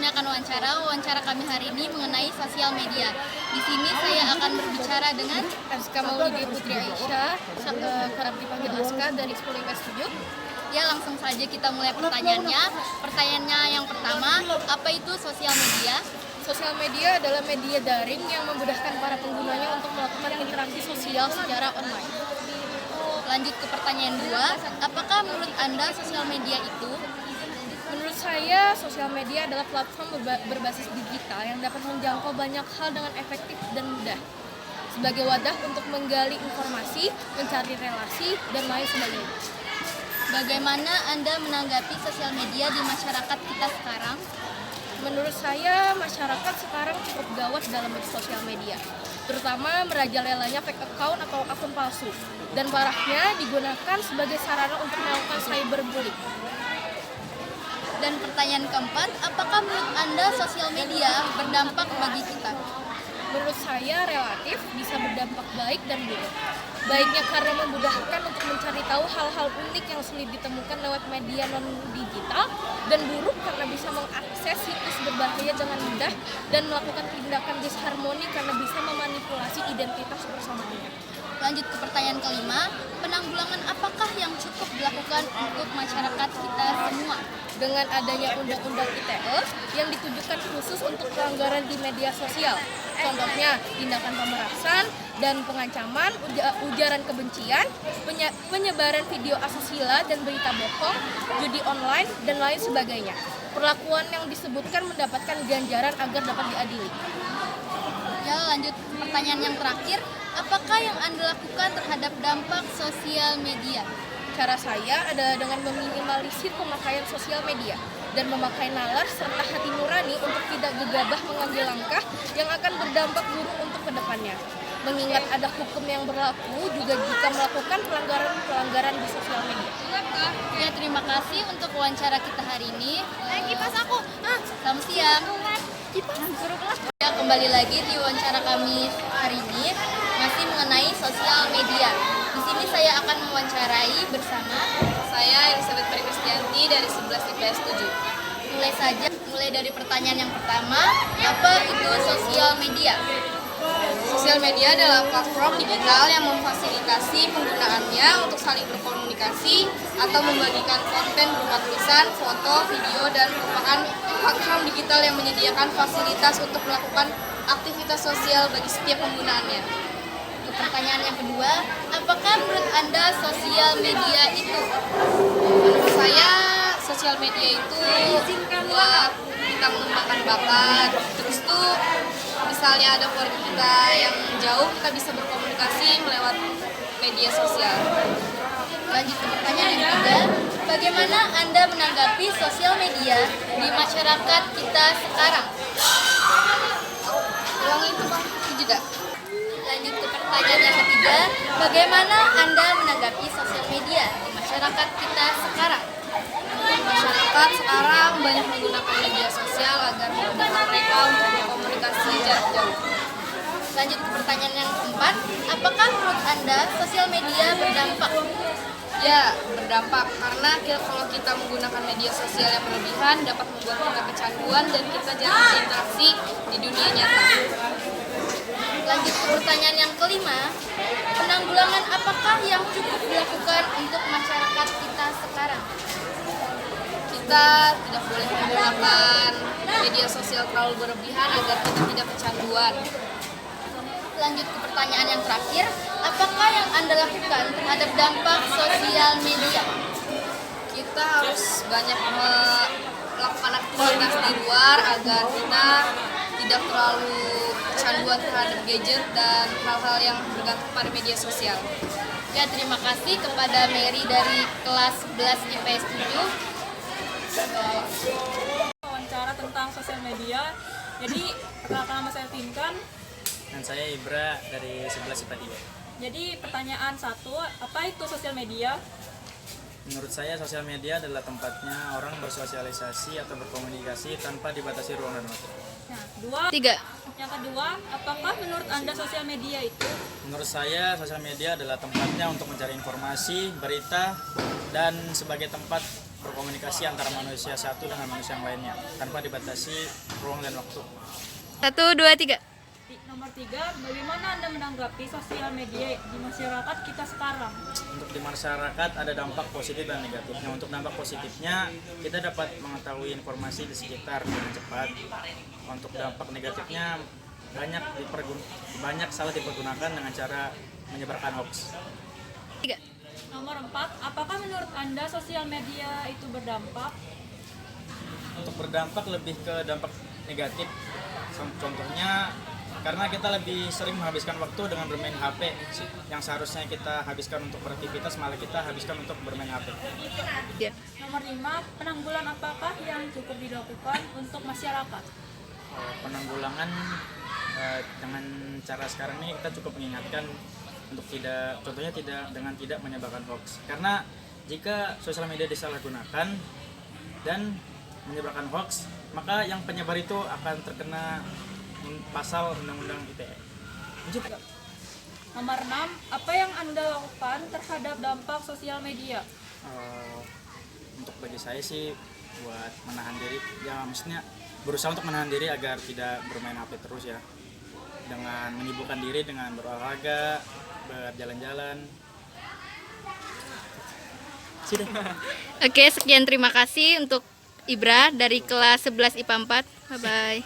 akan wawancara kami hari ini mengenai sosial media. Di sini saya akan berbicara dengan Aska Maulidi Putri Aisyah, kerap dipanggil Aska dari 10 IPS 7. Ya, langsung saja kita mulai pertanyaannya. Pertanyaannya yang pertama, apa itu sosial media? Sosial media adalah media daring yang memudahkan para penggunanya untuk melakukan interaksi sosial secara online. Lanjut ke pertanyaan 2, apakah menurut Anda sosial media itu? Menurut saya, sosial media adalah platform berbasis digital yang dapat menjangkau banyak hal dengan efektif dan mudah. Sebagai wadah untuk menggali informasi, mencari relasi, dan lain sebagainya. Bagaimana Anda menanggapi sosial media di masyarakat kita sekarang? Menurut saya, masyarakat sekarang cukup gawat dalam sosial media, terutama merajalelanya fake account atau akun palsu, dan parahnya digunakan sebagai sarana untuk melakukan cyberbullying. Dan pertanyaan keempat, apakah menurut Anda sosial media berdampak bagi kita? Menurut saya relatif bisa berdampak baik dan buruk. Baiknya karena memudahkan untuk mencari tahu hal-hal unik yang sulit ditemukan lewat media non-digital, dan buruk karena bisa mengakses situs berbahaya dengan mudah dan melakukan tindakan disharmoni karena bisa memanipulasi identitas bersamanya. Lanjut ke pertanyaan kelima, penanggulangan apakah yang cukup dilakukan untuk masyarakat kita semua? Dengan adanya undang-undang ITE yang ditujukan khusus untuk pelanggaran di media sosial. Contohnya, tindakan pemerasan dan pengancaman, ujaran kebencian, penyebaran video asusila dan berita bohong, judi online, dan lain sebagainya. Perlakuan yang disebutkan mendapatkan ganjaran agar dapat diadili. Ya, lanjut pertanyaan yang terakhir, apakah yang Anda lakukan terhadap dampak sosial media? Cara saya adalah dengan meminimalisir pemakaian sosial media dan memakai nalar serta hati nurani untuk tidak gegabah mengambil langkah yang akan berdampak buruk untuk kedepannya. Mengingat ada hukum yang berlaku juga jika melakukan pelanggaran di sosial media. Ya, terima kasih untuk wawancara kita hari ini. Selamat siang. Ya, kembali lagi di wawancara kami hari ini masih mengenai sosial media. Di sini saya akan mewawancarai bersama Saya Elizabeth Peri Kristianti dari 11 IPS 7. mulai dari pertanyaan yang pertama, apa itu sosial media? Sosial media adalah platform digital yang memfasilitasi penggunaannya untuk saling berkomunikasi atau membagikan konten berupa tulisan, foto, video, dan merupakan platform digital yang menyediakan fasilitas untuk melakukan aktivitas sosial bagi setiap penggunaannya. Pertanyaan yang kedua, apakah menurut Anda sosial media itu? Menurut saya, sosial media itu buat kita mengembangkan bakat. Terus tuh, misalnya ada keluarga kita yang jauh, kita bisa berkomunikasi melewat media sosial. Lanjut ke pertanyaan yang ketiga, bagaimana Anda menanggapi sosial media di masyarakat kita sekarang? Ulang itu Bang, itu juga. Lanjut ke pertanyaan yang ketiga, bagaimana Anda menanggapi sosial media di masyarakat kita sekarang? Masyarakat sekarang banyak menggunakan media sosial agar memudahkan mereka untuk berkomunikasi jarak jauh. Lanjut ke pertanyaan yang keempat, apakah menurut Anda sosial media berdampak? Ya, berdampak karena kalau kita menggunakan media sosial yang berlebihan dapat membuat kita kecanduan dan kita jarang berinteraksi di dunia nyata. Lanjut ke pertanyaan yang kelima, penanggulangan apakah yang cukup dilakukan untuk masyarakat kita sekarang? Kita tidak boleh menggunakan media sosial terlalu berlebihan agar kita tidak kecanduan. Lanjut ke pertanyaan yang terakhir, apakah yang Anda lakukan terhadap dampak sosial media? Kita harus banyak melakukan aktivitas di luar agar kita tidak terlalu kecanduan terhadap gadget dan hal-hal yang bergantung pada media sosial. Ya, terima kasih kepada Mary dari kelas 11 IPS 7. Wawancara tentang sosial media. Jadi perkenalkan, nama saya Tinkan. Dan saya Ibra dari 11 IPA 3. Jadi pertanyaan 1, apa itu sosial media? Menurut saya sosial media adalah tempatnya orang bersosialisasi atau berkomunikasi tanpa dibatasi ruang dan waktu. Nah, yang kedua, apakah menurut Anda sosial media itu? Menurut saya sosial media adalah tempatnya untuk mencari informasi, berita, dan sebagai tempat berkomunikasi antara manusia satu dengan manusia yang lainnya tanpa dibatasi ruang dan waktu. 1, 2, 3. Nomor 3, bagaimana Anda menanggapi sosial media di masyarakat kita sekarang? Untuk di masyarakat ada dampak positif dan negatifnya. Untuk dampak positifnya, kita dapat mengetahui informasi di sekitar dengan cepat. Untuk dampak negatifnya, banyak salah dipergunakan dengan cara menyebarkan hoax. 3. Nomor 4, apakah menurut Anda sosial media itu berdampak? Untuk berdampak lebih ke dampak negatif. Contohnya, karena kita lebih sering menghabiskan waktu dengan bermain HP yang seharusnya kita habiskan untuk beraktivitas, malah kita habiskan untuk bermain HP. Nomor 5, penanggulangan apakah yang cukup dilakukan untuk masyarakat? Penanggulangan dengan cara sekarang ini kita cukup mengingatkan untuk tidak menyebarkan hoax. Karena jika sosial media disalahgunakan dan menyebarkan hoax, maka yang penyebar itu akan terkena pasal Undang-Undang ITE. Nomor 6, apa yang Anda lakukan terhadap dampak sosial media? Untuk bagi saya sih buat menahan diri, ya maksudnya berusaha untuk menahan diri agar tidak bermain HP terus ya, dengan menyibukkan diri dengan berolahraga, berjalan-jalan. Oke, sekian terima kasih untuk Ibra dari kelas 11 IPA 4. Bye bye.